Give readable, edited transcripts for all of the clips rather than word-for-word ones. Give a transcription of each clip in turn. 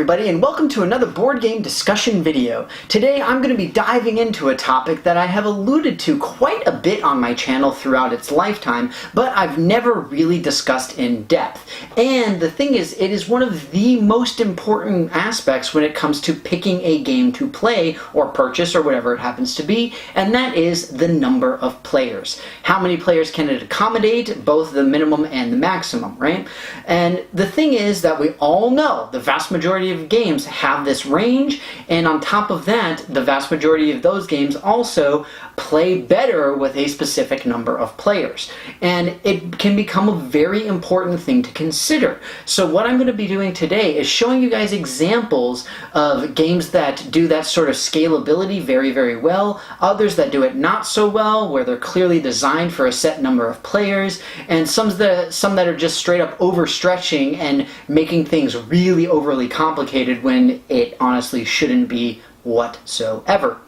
everybody, and welcome to another board game discussion video. Today I'm going to be diving into a topic that I have alluded to quite a bit on my channel throughout its lifetime, but I've never really discussed in depth. And the thing is, it is one of the most important aspects when it comes to picking a game to play or purchase or whatever it happens to be, and that is the number of players. How many players can it accommodate, both the minimum and the maximum, right? And the thing is that we all know the vast majority of games have this range, and on top of that, the vast majority of those games also play better with a specific number of players. And it can become a very important thing to consider. So what I'm going to be doing today is showing you guys examples of games that do that sort of scalability very, very well, others that do it not so well, where they're clearly designed for a set number of players, and some that are just straight up overstretching and making things really overly complicated when it honestly shouldn't be whatsoever.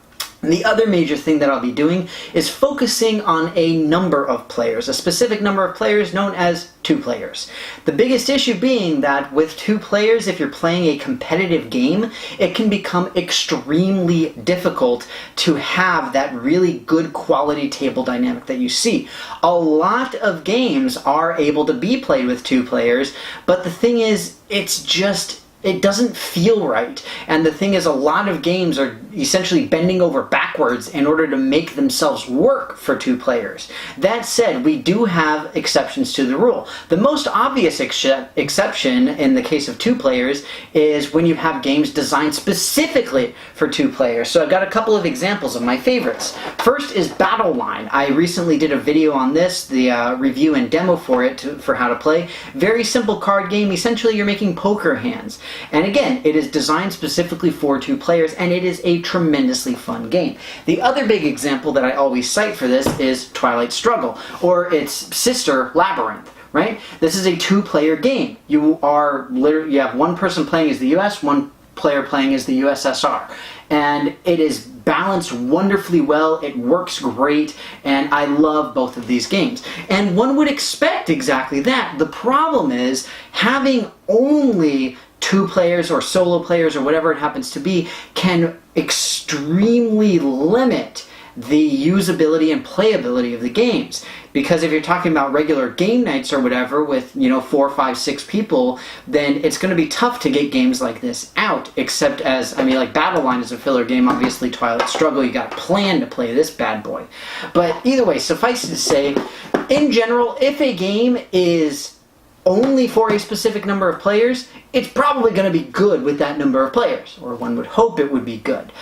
And the other major thing that I'll be doing is focusing on a number of players, a specific number of players known as 2 players. The biggest issue being that with 2 players, if you're playing a competitive game, it can become extremely difficult to have that really good quality table dynamic that you see. A lot of games are able to be played with 2 players, but the thing is, it doesn't feel right. And the thing is, a lot of games are essentially bending over backwards in order to make themselves work for 2 players. That said, we do have exceptions to the rule. The most obvious exception in the case of 2 players is when you have games designed specifically for 2 players. So I've got a couple of examples of my favorites. First is Battle Line. I recently did a video on this, the review and demo for it, for how to play. Very simple card game. Essentially, you're making poker hands. And again, it is designed specifically for 2 players, and it is a tremendously fun game. The other big example that I always cite for this is Twilight Struggle, or its sister, Labyrinth. Right? This is a 2-player game. You have one person playing as the US, one player playing as the USSR. And it is balanced wonderfully well, it works great, and I love both of these games. And one would expect exactly that. The problem is, having only 2 players or solo players or whatever it happens to be can extremely limit the usability and playability of the games. Because if you're talking about regular game nights or whatever with, 4, 5, 6 people, then it's going to be tough to get games like this out, except as, like Battle Line is a filler game, obviously Twilight Struggle, you got to plan to play this bad boy. But either way, suffice it to say, in general, if a game is only for a specific number of players, it's probably going to be good with that number of players, or one would hope it would be good.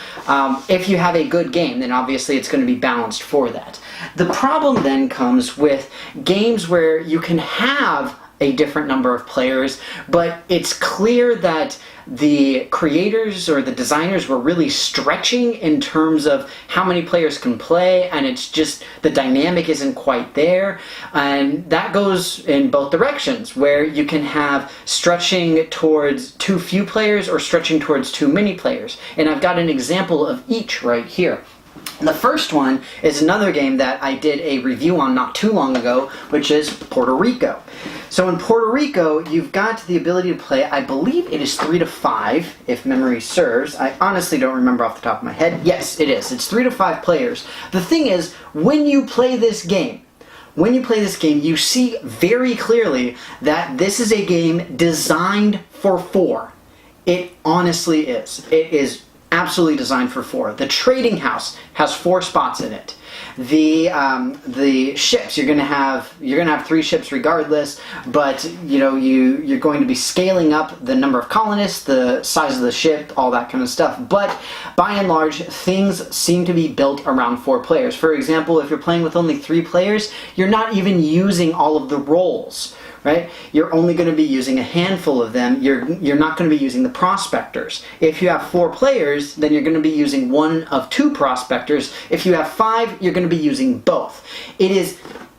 If you have a good game, then obviously it's going to be balanced for that. The problem then comes with games where you can have a different number of players, but it's clear that the creators or the designers were really stretching in terms of how many players can play, and it's just the dynamic isn't quite there. And that goes in both directions, where you can have stretching towards too few players or stretching towards too many players. And I've got an example of each right here. The first one is another game that I did a review on not too long ago, which is Puerto Rico. So in Puerto Rico, you've got the ability to play, I believe it is 3 to 5, if memory serves. I honestly don't remember off the top of my head. Yes, it is. It's 3 to 5 players. The thing is, when you play this game, you see very clearly that this is a game designed for 4. It honestly is. It is absolutely designed for 4. The trading house has 4 spots in it. The ships, you're gonna have 3 ships regardless, but you're going to be scaling up the number of colonists, the size of the ship, all that kind of stuff. But by and large, things seem to be built around 4 players. For example, if you're playing with only 3 players, you're not even using all of the rolls. Right? You're only going to be using a handful of them. You're not going to be using the prospectors. If you have 4 players, then you're going to be using 1 of 2 prospectors. If you have 5, you're going to be using both. It is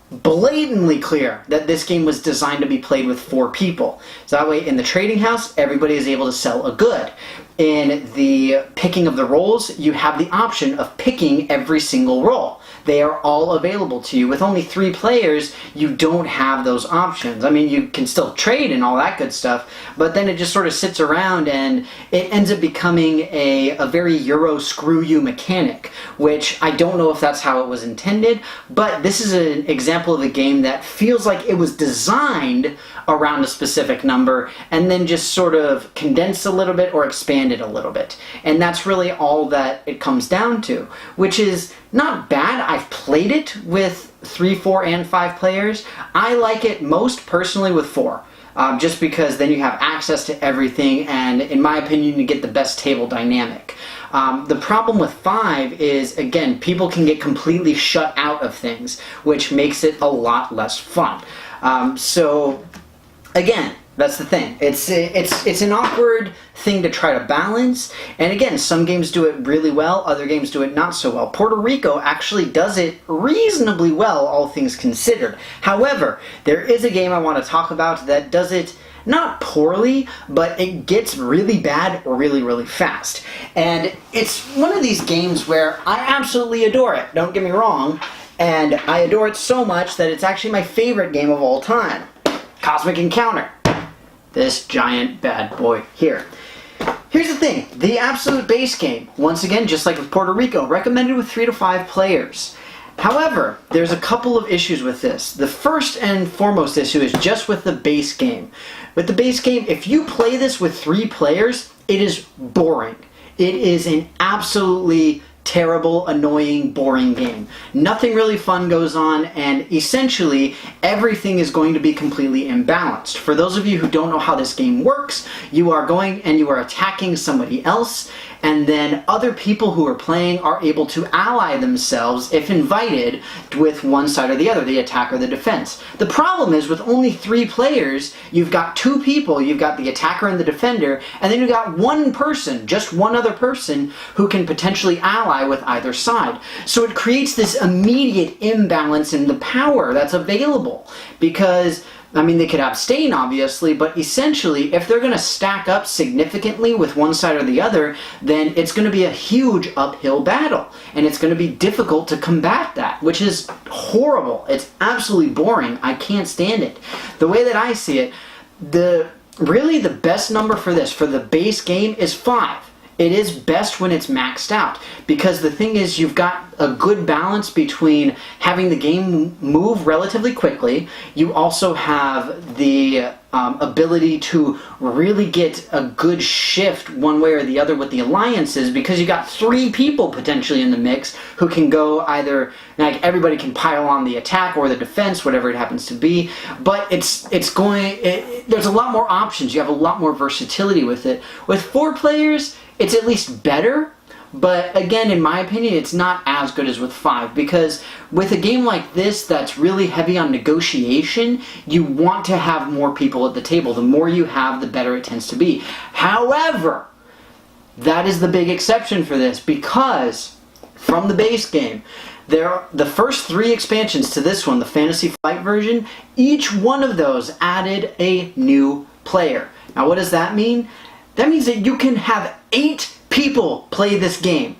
blatantly clear that this game was designed to be played with 4 people. So that way, in the trading house, everybody is able to sell a good. In the picking of the rolls, you have the option of picking every single roll. They are all available to you. With only 3 players, you don't have those options. I mean, you can still trade and all that good stuff, but then it just sort of sits around and it ends up becoming a very Euro screw you mechanic, which I don't know if that's how it was intended, but this is an example of a game that feels like it was designed around a specific number and then just sort of condensed a little bit or expanded a little bit. And that's really all that it comes down to, which is not bad. I've played it with 3, 4, and 5 players. I like it most personally with 4. Just because then you have access to everything, and in my opinion, you get the best table dynamic. The problem with 5 is, again, people can get completely shut out of things, which makes it a lot less fun. So, again, that's the thing. It's an awkward thing to try to balance, and again, some games do it really well, other games do it not so well. Puerto Rico actually does it reasonably well, all things considered. However, there is a game I want to talk about that does it not poorly, but it gets really bad really, really fast. And it's one of these games where I absolutely adore it, don't get me wrong, and I adore it so much that it's actually my favorite game of all time. Cosmic Encounter. This giant bad boy here. Here's the thing, the absolute base game, once again, just like with Puerto Rico, recommended with 3 to 5 players. However, there's a couple of issues with this. The first and foremost issue is just with the base game. With the base game, if you play this with 3 players, it is boring. It is an absolutely terrible, annoying, boring game. Nothing really fun goes on, and essentially everything is going to be completely imbalanced. For those of you who don't know how this game works, you are going and you are attacking somebody else, and then other people who are playing are able to ally themselves, if invited, with one side or the other, the attack or the defense. The problem is, with only 3 players, you've got 2 people, you've got the attacker and the defender, and then you've got one person, just one other person, who can potentially ally with either side. So it creates this immediate imbalance in the power that's available, because I mean, they could abstain, obviously, but essentially, if they're going to stack up significantly with one side or the other, then it's going to be a huge uphill battle, and it's going to be difficult to combat that, which is horrible. It's absolutely boring. I can't stand it. The way that I see it, really the best number for this, for the base game, is 5. It is best when it's maxed out, because the thing is, you've got a good balance between having the game move relatively quickly. You also have the ability to really get a good shift one way or the other with the alliances, because you got 3 people potentially in the mix who can go either, like, everybody can pile on the attack or the defense, whatever it happens to be. But there's a lot more options. You have a lot more versatility with it. With 4 players, it's at least better, but again, in my opinion, it's not as good as with 5, because with a game like this that's really heavy on negotiation, you want to have more people at the table. The more you have, the better it tends to be. However, that is the big exception for this, because from the base game, the first 3 expansions to this one, the Fantasy Flight version, each one of those added a new player. Now, what does that mean? That means that you can have 8 people play this game.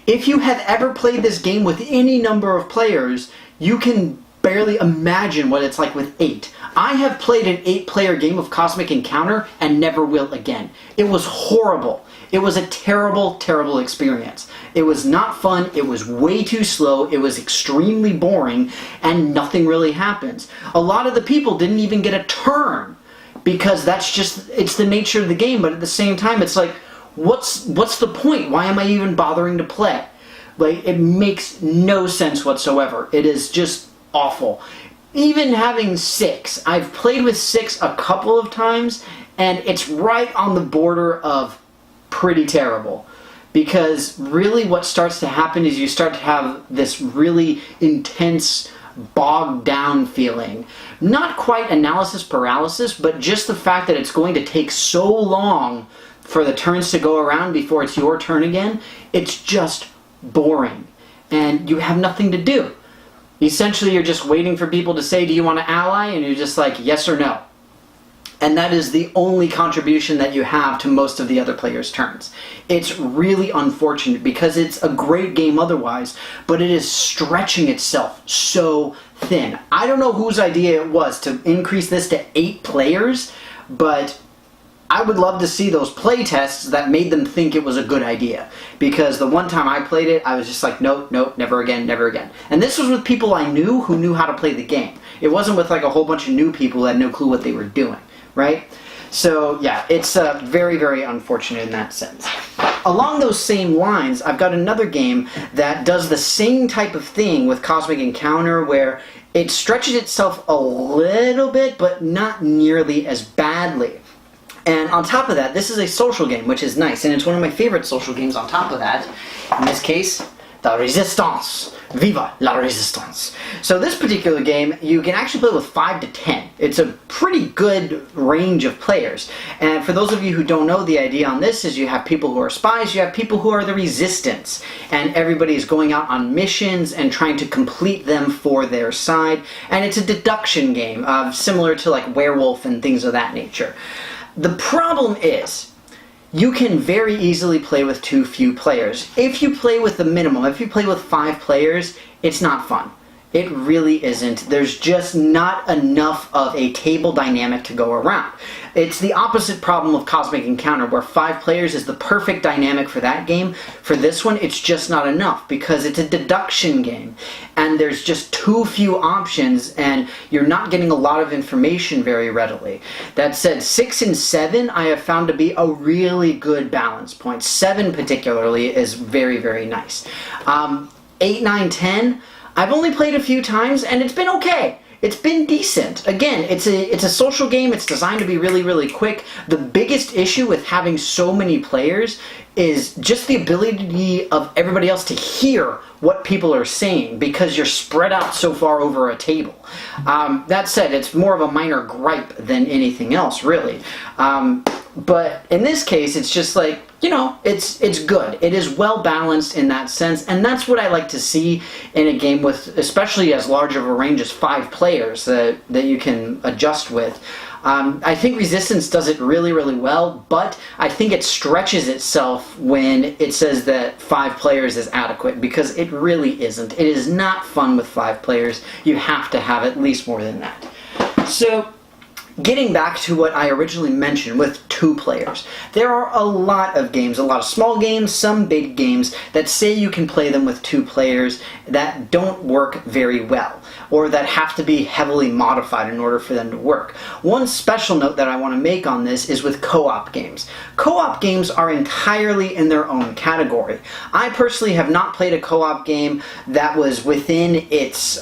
If you have ever played this game with any number of players, you can barely imagine what it's like with 8. I have played an 8-player game of Cosmic Encounter and never will again. It was horrible. It was a terrible, terrible experience. It was not fun, it was way too slow, it was extremely boring, and nothing really happens. A lot of the people didn't even get a turn, because it's the nature of the game, but at the same time, it's like, what's the point? Why am I even bothering to play? Like, it makes no sense whatsoever. It is just awful. Even having 6, I've played with 6 a couple of times, and it's right on the border of pretty terrible. Because really what starts to happen is you start to have this really intense, bogged down feeling. Not quite analysis paralysis, but just the fact that it's going to take so long for the turns to go around before it's your turn again. It's just boring, and you have nothing to do. Essentially, you're just waiting for people to say, do you want to ally? And you're just like, yes or no. And that is the only contribution that you have to most of the other players' turns. It's really unfortunate because it's a great game otherwise, but it is stretching itself so thin. I don't know whose idea it was to increase this to 8 players, but I would love to see those play tests that made them think it was a good idea. Because the one time I played it, I was just like, nope, nope, never again, never again. And this was with people I knew who knew how to play the game. It wasn't with like a whole bunch of new people who had no clue what they were doing, right? So yeah, it's very, very unfortunate in that sense. Along those same lines, I've got another game that does the same type of thing with Cosmic Encounter, where it stretches itself a little bit, but not nearly as badly. And on top of that, this is a social game, which is nice, and it's one of my favorite social games on top of that. In this case, La Resistance. Viva la Resistance. So this particular game, you can actually play with 5 to 10. It's a pretty good range of players. And for those of you who don't know, the idea on this is you have people who are spies, you have people who are the resistance, and everybody is going out on missions and trying to complete them for their side. And it's a deduction game, similar to like Werewolf and things of that nature. The problem is, you can very easily play with too few players. If you play with the minimum, if you play with 5 players, it's not fun. It really isn't. There's just not enough of a table dynamic to go around. It's the opposite problem of Cosmic Encounter, where 5 players is the perfect dynamic for that game. For this one, it's just not enough, because it's a deduction game, and there's just too few options, and you're not getting a lot of information very readily. That said, 6 and 7 I have found to be a really good balance point. 7 particularly is very, very nice. 8, 9, 10... I've only played a few times, and it's been okay. It's been decent. Again, it's a social game. It's designed to be really, really quick. The biggest issue with having so many players is just the ability of everybody else to hear what people are saying, because you're spread out so far over a table. That said, it's more of a minor gripe than anything else, really. But in this case, it's just like, you know, it's good. It is well balanced in that sense, and that's what I like to see in a game with, especially as large of a range as 5 players that you can adjust with. I think Resistance does it really, really well, but I think it stretches itself when it says that 5 players is adequate, because it really isn't. It is not fun with 5 players. You have to have at least more than that. So, getting back to what I originally mentioned with 2 players, there are a lot of games, a lot of small games, some big games, that say you can play them with 2 players that don't work very well, or that have to be heavily modified in order for them to work. One special note that I want to make on this is with co-op games. Co-op games are entirely in their own category. I personally have not played a co-op game that was within its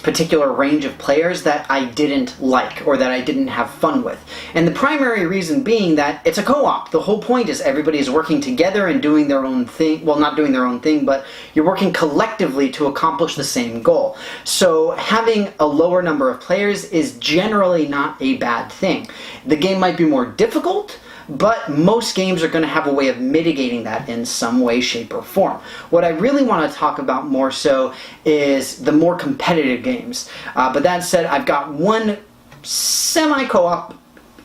particular range of players that I didn't like, or that I didn't have fun with. And the primary reason being that it's a co-op. The whole point is everybody is working together and doing their own thing. Well, not doing their own thing, but you're working collectively to accomplish the same goal. So having a lower number of players is generally not a bad thing. The game might be more difficult, but most games are going to have a way of mitigating that in some way, shape, or form. What I really want to talk about more so is the more competitive games. But that said, I've got one semi-co-op,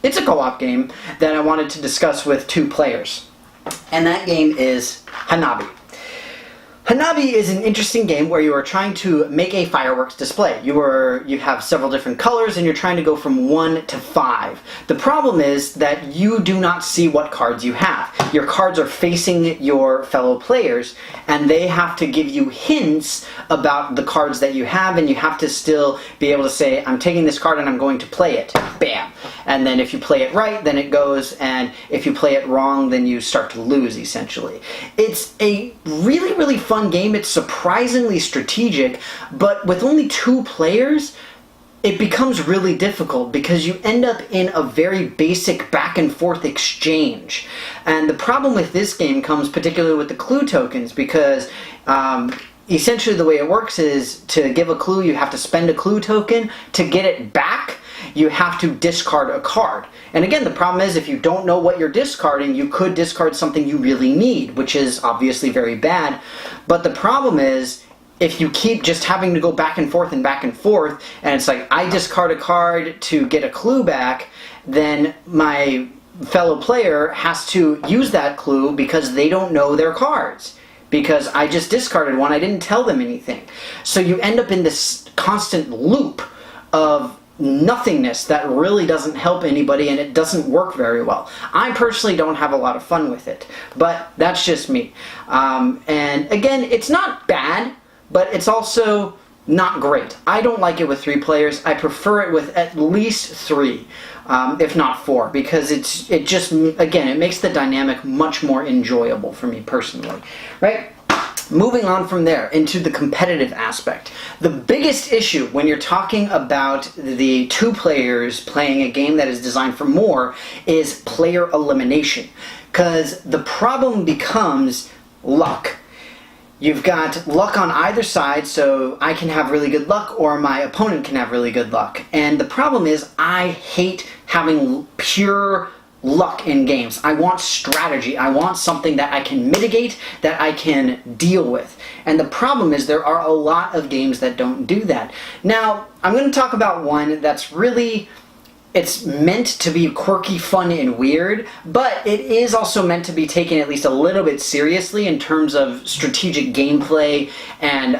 it's a co-op game, that I wanted to discuss with 2 players. And that game is Knobby. Knobby is an interesting game where you are trying to make a fireworks display. You have several different colors, and you're trying to go from 1 to 5. The problem is that you do not see what cards you have. Your cards are facing your fellow players, and they have to give you hints about the cards that you have, and you have to still be able to say, I'm taking this card and I'm going to play it. Bam! And then if you play it right, then it goes, and if you play it wrong, then you start to lose, essentially. It's a really, really fun game. It's surprisingly strategic, but with only 2 players, it becomes really difficult because you end up in a very basic back and forth exchange. And the problem with this game comes particularly with the clue tokens, because essentially the way it works is, to give a clue you have to spend a clue token. To get it back, you have to discard a card. And again, the problem is, if you don't know what you're discarding, you could discard something you really need, which is obviously very bad. But the problem is, if you keep just having to go back and forth, and it's like I discard a card to get a clue back, then my fellow player has to use that clue because they don't know their cards. Because I just discarded one, I didn't tell them anything. So you end up in this constant loop of nothingness that really doesn't help anybody, and it doesn't work very well. I personally don't have a lot of fun with it, but that's just me. And again, it's not bad, but it's also not great. I don't like it with 3 players. I prefer it with at least 3, if not 4, because it just, again, it makes the dynamic much more enjoyable for me personally, right? Moving on from there into the competitive aspect. The biggest issue when you're talking about the 2 players playing a game that is designed for more is player elimination, because the problem becomes luck. You've got luck on either side, so I can have really good luck or my opponent can have really good luck. And the problem is I hate having pure luck in games. I want strategy. I want something that I can mitigate, that I can deal with. And the problem is there are a lot of games that don't do that. Now, I'm going to talk about one that's really, it's meant to be quirky, fun, and weird, but it is also meant to be taken at least a little bit seriously in terms of strategic gameplay and,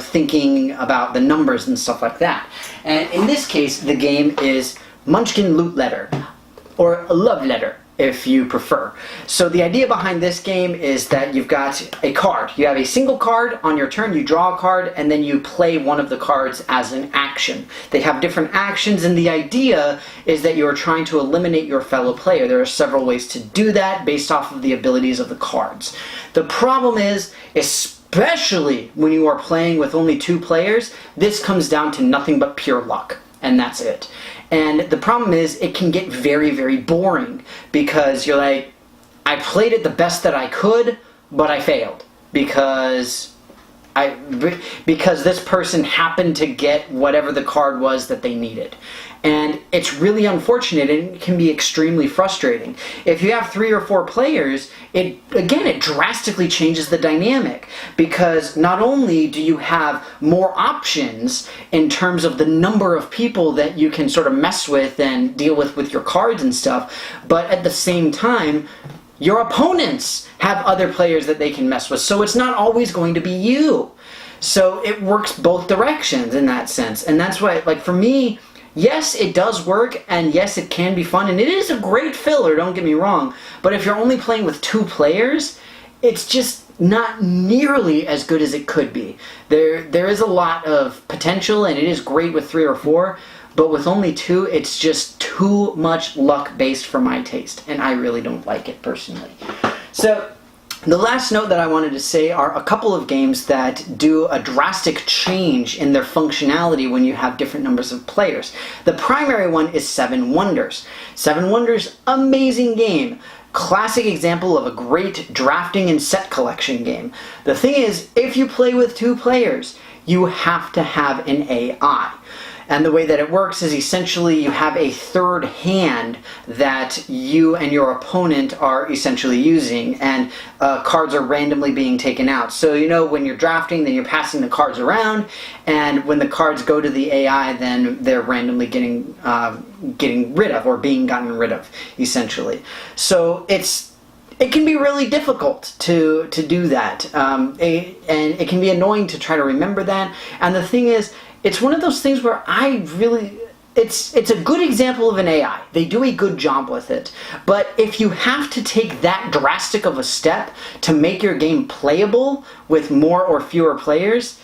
thinking about the numbers and stuff like that. And in this case, the game is Munchkin Loot Letter, or a Love Letter, if you prefer. So the idea behind this game is that you've got a card. You have a single card on your turn, you draw a card, and then you play one of the cards as an action. They have different actions, and the idea is that you are trying to eliminate your fellow player. There are several ways to do that based off of the abilities of the cards. The problem is, especially when you are playing with only 2 players, this comes down to nothing but pure luck, and that's it. And the problem is it can get very, very boring because you're like, I played it the best that I could, but I failed because this person happened to get whatever the card was that they needed. And it's really unfortunate, and it can be extremely frustrating. If you have 3 or 4 players, it drastically changes the dynamic, because not only do you have more options in terms of the number of people that you can sort of mess with and deal with your cards and stuff, but at the same time, your opponents have other players that they can mess with, so it's not always going to be you. So it works both directions in that sense, and that's why, like, for me, yes, it does work, and yes, it can be fun, and it is a great filler, don't get me wrong, but if you're only playing with 2 players, it's just not nearly as good as it could be. There is a lot of potential, and it is great with 3 or 4, but with only 2, it's just too much luck-based for my taste, and I really don't like it personally. So, the last note that I wanted to say are a couple of games that do a drastic change in their functionality when you have different numbers of players. The primary one is 7 Wonders. 7 Wonders, amazing game. Classic example of a great drafting and set collection game. The thing is, if you play with 2 players, you have to have an AI. And the way that it works is essentially you have a third hand that you and your opponent are essentially using, and cards are randomly being taken out. So when you're drafting, then you're passing the cards around, and when the cards go to the AI, then they're randomly getting rid of, or being gotten rid of, essentially. So it can be really difficult to do that, and it can be annoying to try to remember that. And the thing is, it's one of those things where it's a good example of an AI. They do a good job with it. But if you have to take that drastic of a step to make your game playable with more or fewer players,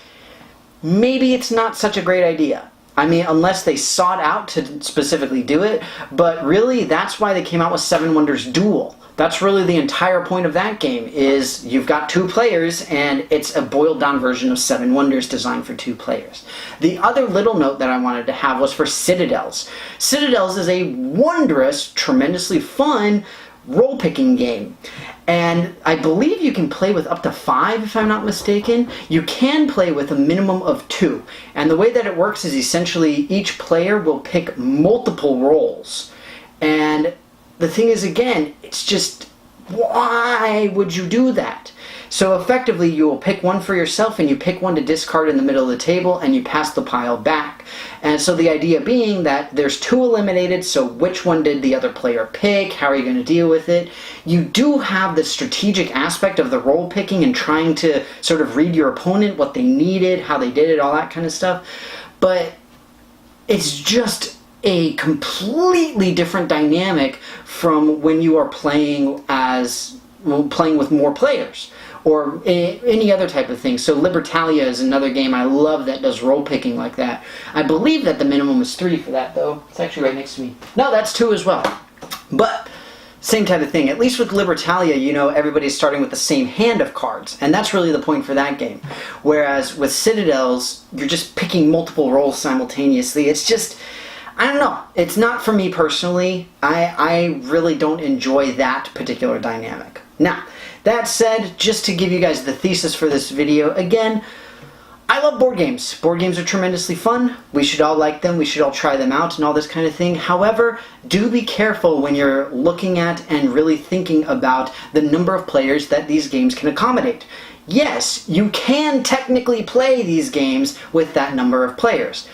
maybe it's not such a great idea. I mean, unless they sought out to specifically do it, but really that's why they came out with 7 Wonders Duel. That's really the entire point of that game, is you've got 2 players, and it's a boiled down version of 7 Wonders designed for 2 players. The other little note that I wanted to have was for Citadels. Citadels is a wondrous, tremendously fun role-picking game. And I believe you can play with up to 5, if I'm not mistaken. You can play with a minimum of 2. And the way that it works is essentially each player will pick multiple roles. And the thing is, again, it's just, why would you do that? So effectively, you will pick one for yourself and you pick one to discard in the middle of the table and you pass the pile back. And so the idea being that there's 2 eliminated, so which one did the other player pick? How are you going to deal with it? You do have the strategic aspect of the role picking and trying to sort of read your opponent, what they needed, how they did it, all that kind of stuff. But it's just a completely different dynamic from when you are playing with more players or any other type of thing. So Libertalia is another game I love that does role picking like that. I believe that the minimum is 3 for that, though. It's actually right next to me. No, that's 2 as well. But same type of thing. At least with Libertalia, you know, everybody's starting with the same hand of cards, and that's really the point for that game. Whereas with Citadels, you're just picking multiple roles simultaneously. It's just, I don't know. It's not for me personally. I really don't enjoy that particular dynamic. Now, that said, just to give you guys the thesis for this video, again, I love board games. Board games are tremendously fun. We should all like them. We should all try them out and all this kind of thing. However, do be careful when you're looking at and really thinking about the number of players that these games can accommodate. Yes, you can technically play these games with that number of players.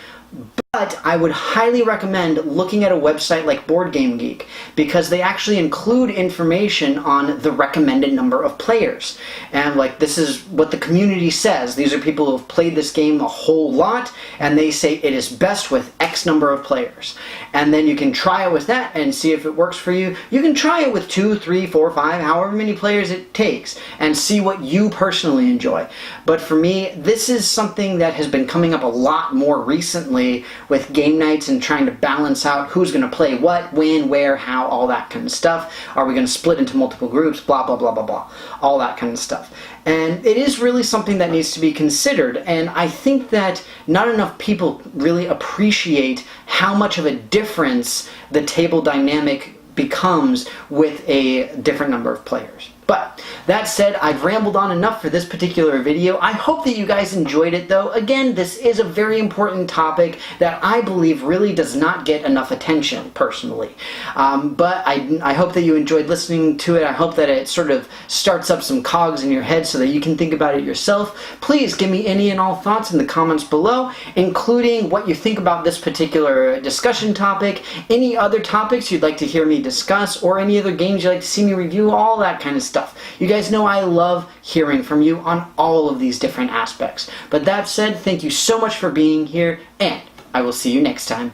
But I would highly recommend looking at a website like Board Game Geek because they actually include information on the recommended number of players. And like, this is what the community says. These are people who have played this game a whole lot and they say it is best with X number of players. And then you can try it with that and see if it works for you. You can try it with 2, 3, 4, 5, however many players it takes and see what you personally enjoy. But for me, this is something that has been coming up a lot more recently with game nights and trying to balance out who's going to play what, when, where, how, all that kind of stuff. Are we going to split into multiple groups, blah, blah, blah, blah, blah, all that kind of stuff. And it is really something that needs to be considered, and I think that not enough people really appreciate how much of a difference the table dynamic becomes with a different number of players. But that said, I've rambled on enough for this particular video. I hope that you guys enjoyed it, though. Again, this is a very important topic that I believe really does not get enough attention, personally. But I hope that you enjoyed listening to it. I hope that it sort of starts up some cogs in your head so that you can think about it yourself. Please give me any and all thoughts in the comments below, including what you think about this particular discussion topic, any other topics you'd like to hear me discuss, or any other games you'd like to see me review, all that kind of stuff. You guys know I love hearing from you on all of these different aspects. But that said, thank you so much for being here, and I will see you next time.